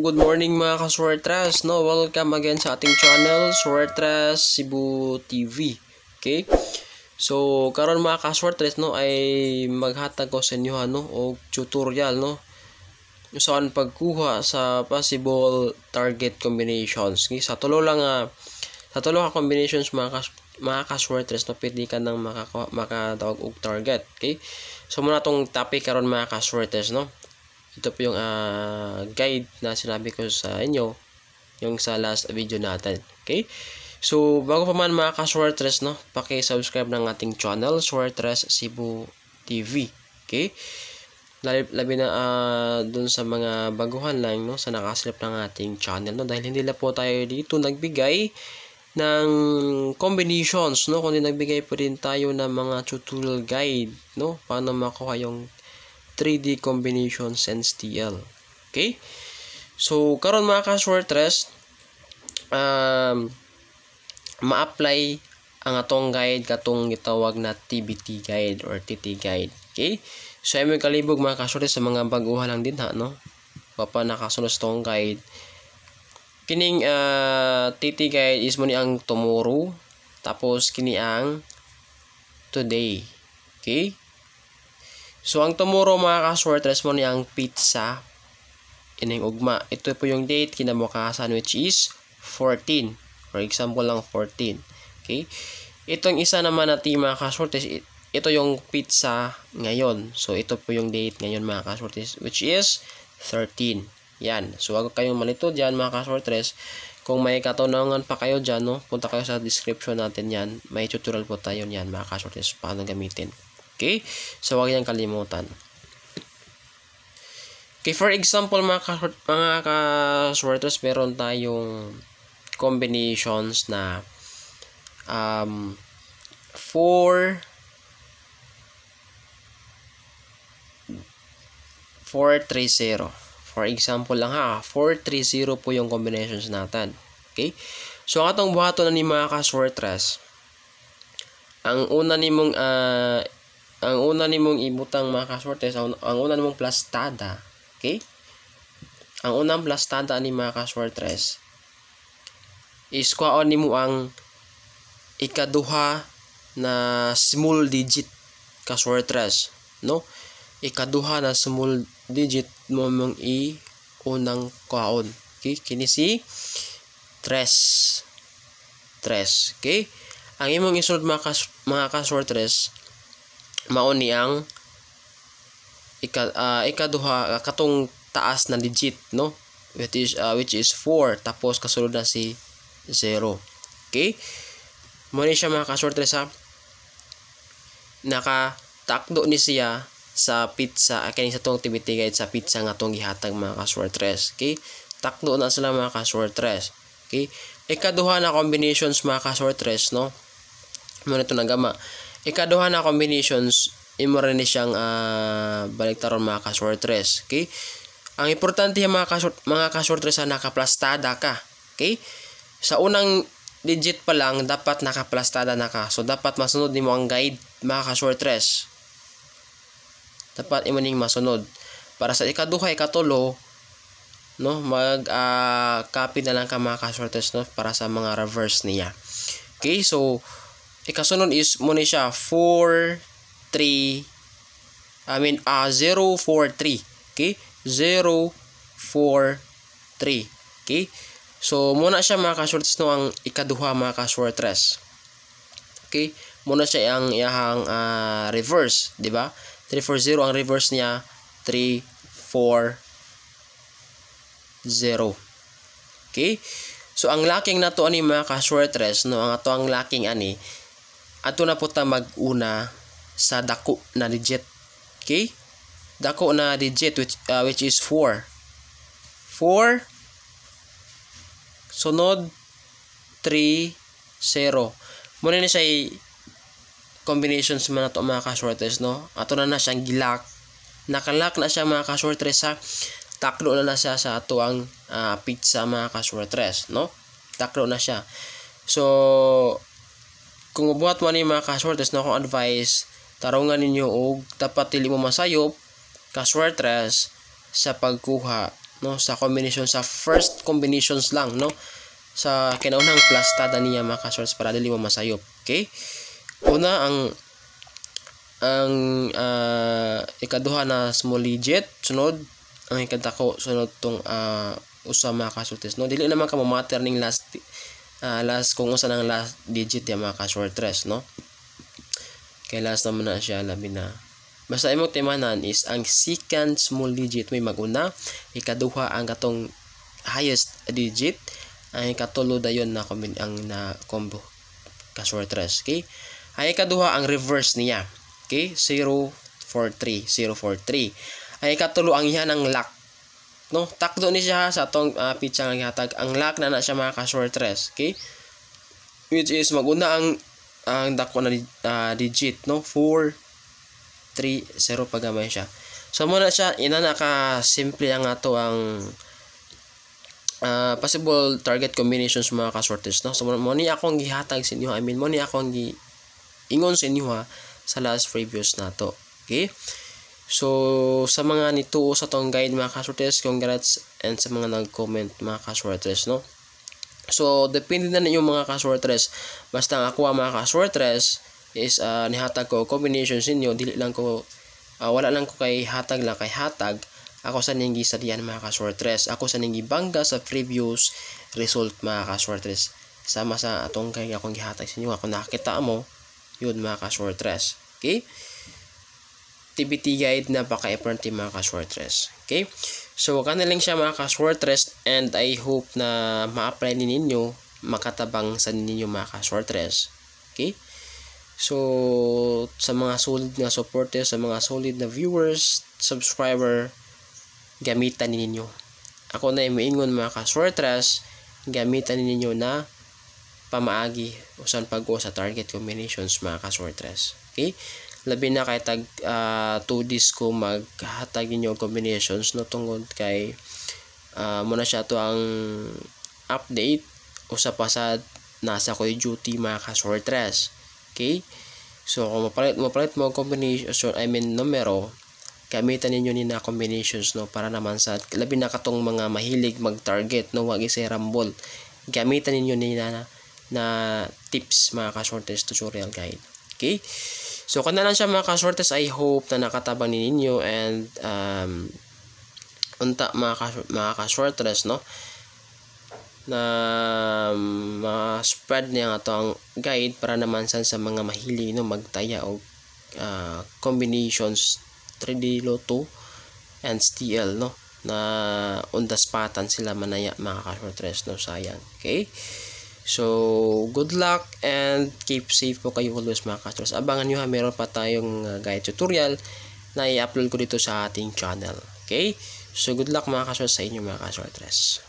good morning mga ka-Swertres, no? Welcome again sa ating channel, Swertres Cebu TV. Okay? So, karon mga ka-Swertres, no, ay maghatag ko sa inyo ano og tutorial, no? Saan pagkuha sa possible target combinations. Okay? Sa tulo ka combinations mga ka-Swertres, no, pwede ka nang makatawag og target. Okay? So, muna tong topic karon mga ka-Swertres, no? Ito po yung guide na sinabi ko sa inyo yung sa last video natin. Okay? So, bago pa man mga ka-Swertres, no, paki-subscribe ng ating channel, Swertres Cebu TV. Okay? Labi na dun sa mga baguhan lang, no, sa nakaslip ng ating channel, no, dahil hindi na po tayo dito nagbigay ng combinations, no, kundi nagbigay po din tayo ng mga tutorial guide, no, paano makuha yung 3D combinations and STL. Okay? So, karon mga ka-Swertres, ma-apply ang atong guide katong gitawag na TBT guide or TT guide. Okay? So, ay may kalibog mga ka-Swertres sa mga baguhan lang din ha, no? Papa nakasunod sa tong guide. Kining TT guide is mo ni ang tomorrow, tapos kini ang today. Okay? So, ang tomorrow mga ka-Swertres mo ni ang pizza ining ugma. Ito po yung date kinabukasan which is 14. For example lang 14. Okay? Itong isa naman natin mga ka-Swertres, ito yung pizza ngayon. So, ito po yung date ngayon mga ka-Swertres which is 13. Yan. So, wag kayong malito dyan mga ka-Swertres. Kung may katanungan pa kayo dyan, no, punta kayo sa description natin yan. May tutorial po tayo yan mga ka-Swertres paano gamitin. Okay? So, huwag niyang kalimutan. Okay, for example, mga ka-Swertres, meron tayong combinations na 4 4-3-0. For example lang ha, 4-3-0 po yung combinations natin. Okay? So, ang atong buhaton na ni mga ka-Swertres, ang una nimong ibutang mga ka-Swertres, ang una nimong plastada. Okay? Ang unang plastada ni mga ka-Swertres is kuhaon nimo ang ikaduha na small digit ka-Swertres, no? Ikaduha na small digit mo mong unang kuhaon. Okay? Kini si 3. Okay? Ang imong isunod mga ka-Swertres, mao ni ang ikaduha katong taas na digit, no, which is 4, tapos kasunod na si 0. Okay? Mo ni siya mga ka-Swertres ha, nakatakdo ni siya sa pizza kani sa tong TBT guide sa pizza nga tong gihatag mga ka-Swertres. Okay? Takdo na sila mga ka-Swertres. Okay? Ikaduha na combinations mga ka-Swertres, no, mo nito nagama. Ikaduha na combinations, imo rin ni siyang baliktaron mga ka-Swertres. Okay? Ang importante mga ka-Swertres na nakaplastada ka. Okay? Sa unang digit pa lang, dapat nakaplastada na ka. So, dapat masunod nimo ang guide mga ka-Swertres. Dapat imo ning masunod. Para sa ikaduha, ikatulo, no, copy na lang ka mga ka-Swertres, no, para sa mga reverse niya. Okay? So, ikasunod is mo ni siya 0-4-3. Okay? 0-4-3. Okay? So, muna siya mga ka-Swertres, no, ang ikaduha mga ka-Swertres. Okay? Muna siya ang iyahang reverse, di ba? 3-4-0 ang reverse niya, 3-4-0. Okay? So, ang lacking na to ani mga ka-Swertres, no, ang ato ang lacking ani, ato na po ta mag-una sa dako na digit. Okay? Dako na digit which is 4. 4 sunod 3-0. Muna ni siya combinations man ato mga ka-Swertres, no. Ato na siyang gilak. Nakalak na siya mga ka-Swertres ha. Taklo na siya sa ato ang pizza mga ka-Swertres, no. Taklo na siya. So, kung buhat mo ni mga ka-Swertres, no, akong advice, tarungan ninyo og dapat dili mo masayop ka-Swertres sa pagkuha no, sa combination, sa first combinations lang, no, sa kinaunang plastada niya mga ka-shorts para dili mo masayop. Okay, una ang ikaduha na small digit, sunod ang ikadako, sunod tong usa mga ka-shorts, no, dili naman ka matter ning last kung usa nang last digit ya mga ka-shorts, no, kay last naman na siya, labi na. Basta imong timanan is ang second small digit may maguna, ikaduha ang katong highest digit, ang ikatulo dayon na combo ka-shorts. Okay, ang ikaduha ang reverse niya. Okay, 043. Ang ikatulo ang iya ng lock, no, takdo ni siya sa atong pitsa nga gihatag. Ang lock na siya mga ka-shorts. Okay, which is maguna ang dako na digit, no, 430 pagamay siya. So muna siya ina naka simple ang ato ang possible target combinations mga ka-shorts, no. So mo ni akong gihatag sa inyo, I mean mo ni akong ingon sa inyo sa last previous nato. Okay, so sa mga nituo sa tong guide mga ka-shorts, congrats, and sa mga nag-comment mga ka-shorts, no. So depende na ninyo mga ka-shorts, basta ang ako mga ka-shorts is nihatag ko combinations ninyo, dili lang ko wala lang ko kay hatag lang kay hatag. Ako sa ning gisadian mga ka-shorts, ako sa ning gibangga sa previous result mga ka-shorts, sama sa atong kay akong gihatag sa inyo, ako nakita mo yun mga ka-shorts. Okay, activity guide na paka-important mga ka-shorts. Okay, so kanilang siya mga ka-shorts, and I hope na ma-apply ninyo, makatabang sa ninyo mga ka-shorts. Okay, so sa mga solid na supporters, sa mga solid na viewers, subscriber, gamitan ninyo. Ako na maingon mga ka-shorts, gamitan ninyo na pamaagi usan pag-go sa target combinations mga ka-shorts. Okay, labi na kay tag 2 days ko maghatag ninyo combinations, no, tungod kay muna siya to ang update usa pa sa nasa ko duty mga ka-shorts. Okay, so kung mapalit mo combination, I mean numero, gamitan ninyo ni na combinations, no, para naman sa labi na katong mga mahilig mag-target, no, wag isay rambol, gamitan ninyo ni na tips mga ka-shorts tutorial guide. Okay, so kana lang siya mga ka-shorts, I hope na nakatabang ninyo, and unta mga ka-shorts, no, na ma-spread niya nga ang guide para naman sa mga mahilig, no, magtaya og combinations 3D Lotto and STL, no, na on the spotan sila manaya mga ka-shorts, no, sayang. Okay, so good luck and keep safe po kayo always mga ka-shorts. Abangan nyo meron pa tayong guide tutorial na i-upload ko dito sa ating channel. Okay, so good luck mga ka-shorts sa inyo mga ka-shorts.